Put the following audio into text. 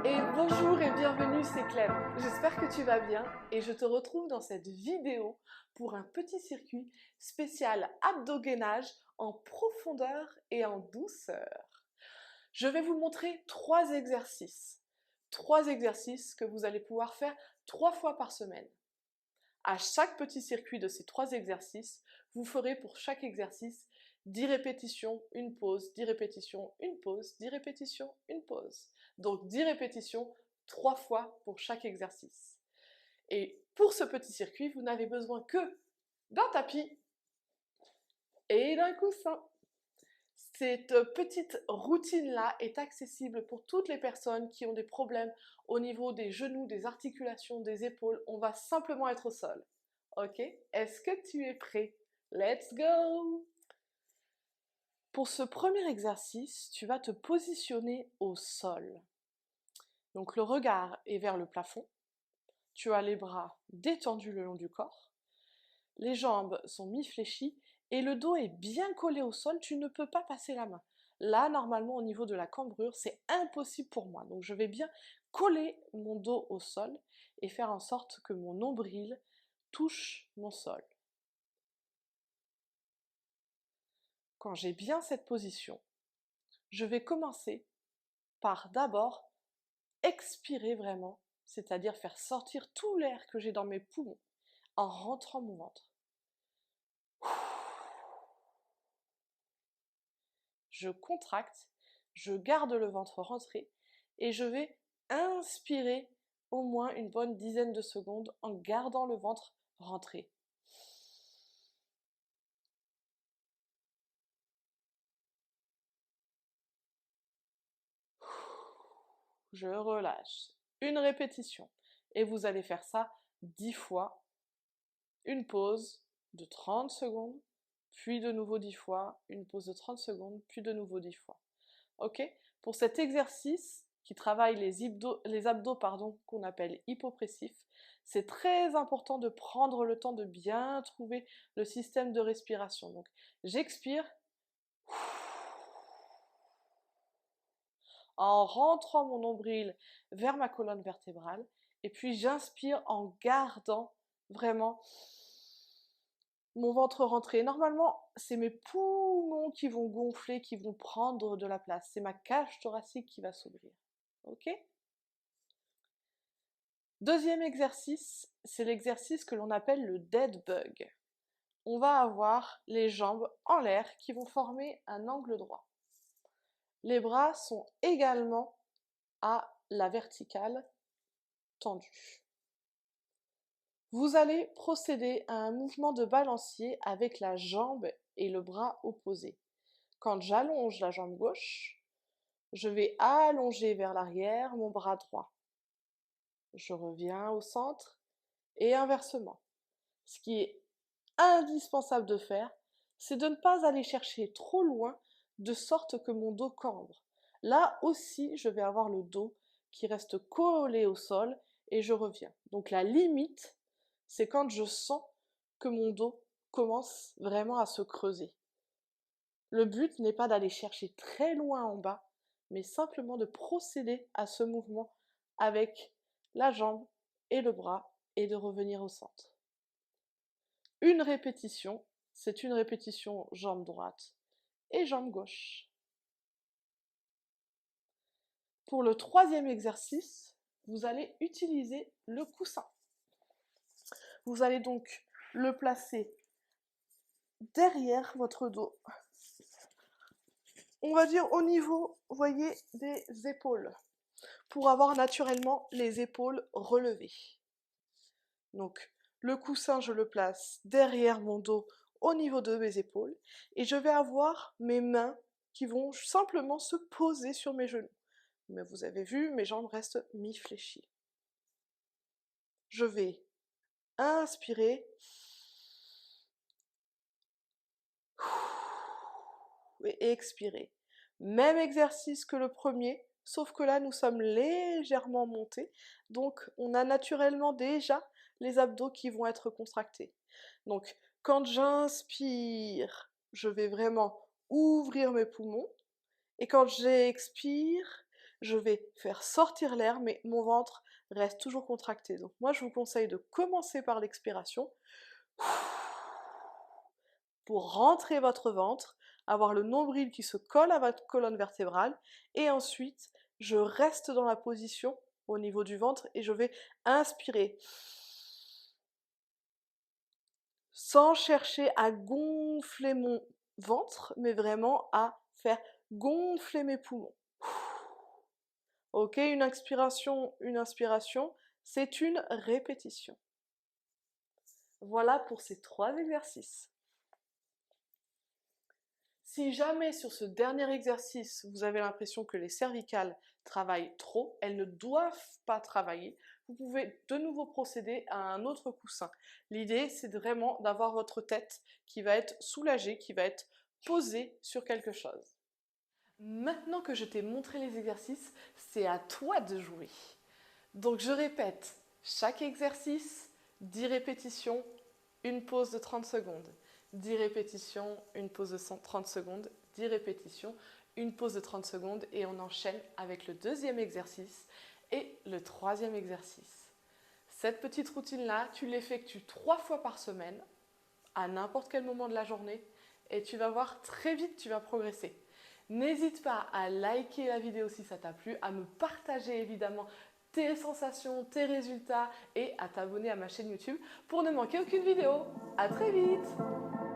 Et bonjour et bienvenue, c'est Clem. J'espère que tu vas bien et je te retrouve dans cette vidéo pour un petit circuit spécial abdogainage en profondeur et en douceur. Je vais vous montrer trois exercices. Trois exercices que vous allez pouvoir faire 3 fois par semaine. À chaque petit circuit de ces 3 exercices, vous ferez pour chaque exercice 10 répétitions, une pause, 10 répétitions, une pause, 10 répétitions, une pause. Donc 10 répétitions 3 fois pour chaque exercice. Et pour ce petit circuit, vous n'avez besoin que d'un tapis et d'un coussin. Cette petite routine-là est accessible pour toutes les personnes qui ont des problèmes au niveau des genoux, des articulations, des épaules. On va simplement être au sol. Ok? Est-ce que tu es prêt? Let's go! Pour ce premier exercice, tu vas te positionner au sol. Donc le regard est vers le plafond. Tu as les bras détendus le long du corps. Les jambes sont mi-fléchies et le dos est bien collé au sol, tu ne peux pas passer la main. Là, normalement, au niveau de la cambrure, c'est impossible pour moi. Donc, je vais bien coller mon dos au sol et faire en sorte que mon nombril touche mon sol. Quand j'ai bien cette position, je vais commencer par d'abord expirer vraiment, c'est-à-dire faire sortir tout l'air que j'ai dans mes poumons en rentrant mon ventre. Je contracte, je garde le ventre rentré et je vais inspirer au moins une bonne dizaine de secondes en gardant le ventre rentré. Je relâche. Une répétition. Et vous allez faire ça 10 fois. Une pause de 30 secondes, puis de nouveau 10 fois. Une pause de 30 secondes, puis de nouveau 10 fois. Ok? Pour cet exercice qui travaille les abdos qu'on appelle hypopressifs, c'est très important de prendre le temps de bien trouver le système de respiration. Donc, j'expire en rentrant mon nombril vers ma colonne vertébrale, et puis j'inspire en gardant vraiment mon ventre rentré. Normalement, c'est mes poumons qui vont gonfler, qui vont prendre de la place. C'est ma cage thoracique qui va s'ouvrir. Ok? Deuxième exercice, c'est l'exercice que l'on appelle le dead bug. On va avoir les jambes en l'air qui vont former un angle droit. Les bras sont également à la verticale tendus. Vous allez procéder à un mouvement de balancier avec la jambe et le bras opposé. Quand j'allonge la jambe gauche, je vais allonger vers l'arrière mon bras droit. Je reviens au centre et inversement. Ce qui est indispensable de faire, c'est de ne pas aller chercher trop loin de sorte que mon dos cambre. Là aussi, je vais avoir le dos qui reste collé au sol et je reviens. Donc la limite, c'est quand je sens que mon dos commence vraiment à se creuser. Le but n'est pas d'aller chercher très loin en bas, mais simplement de procéder à ce mouvement avec la jambe et le bras et de revenir au centre. Une répétition, c'est une répétition jambe droite et jambe gauche. Pour le troisième exercice, vous allez utiliser le coussin. Vous allez donc le placer derrière votre dos. On va dire au niveau, vous voyez, des épaules, pour avoir naturellement les épaules relevées. Donc, le coussin, je le place derrière mon dos, au niveau de mes épaules, et je vais avoir mes mains qui vont simplement se poser sur mes genoux. Mais vous avez vu, mes jambes restent mi-fléchies. Je vais inspirer et expirer. Même exercice que le premier, sauf que là nous sommes légèrement montés, donc on a naturellement déjà les abdos qui vont être contractés. Donc quand j'inspire, je vais vraiment ouvrir mes poumons, et quand j'expire, je vais faire sortir l'air, mais mon ventre reste toujours contracté. Donc moi, je vous conseille de commencer par l'expiration pour rentrer votre ventre, avoir le nombril qui se colle à votre colonne vertébrale, et ensuite, je reste dans la position au niveau du ventre et je vais inspirer sans chercher à gonfler mon ventre, mais vraiment à faire gonfler mes poumons. Ok, une expiration, une inspiration, c'est une répétition. Voilà pour ces 3 exercices. Si jamais sur ce dernier exercice, vous avez l'impression que les cervicales travaillent trop, elles ne doivent pas travailler, vous pouvez de nouveau procéder à un autre coussin. L'idée, c'est vraiment d'avoir votre tête qui va être soulagée, qui va être posée sur quelque chose. Maintenant que je t'ai montré les exercices, c'est à toi de jouer. Donc je répète, chaque exercice, 10 répétitions, une pause de 30 secondes. 10 répétitions, une pause de 30 secondes, 10 répétitions, une pause de 30 secondes et on enchaîne avec le deuxième exercice et le troisième exercice. Cette petite routine-là, tu l'effectues 3 fois par semaine, à n'importe quel moment de la journée et tu vas voir très vite, tu vas progresser. N'hésite pas à liker la vidéo si ça t'a plu, à me partager évidemment tes sensations, tes résultats et à t'abonner à ma chaîne YouTube pour ne manquer aucune vidéo. À très vite!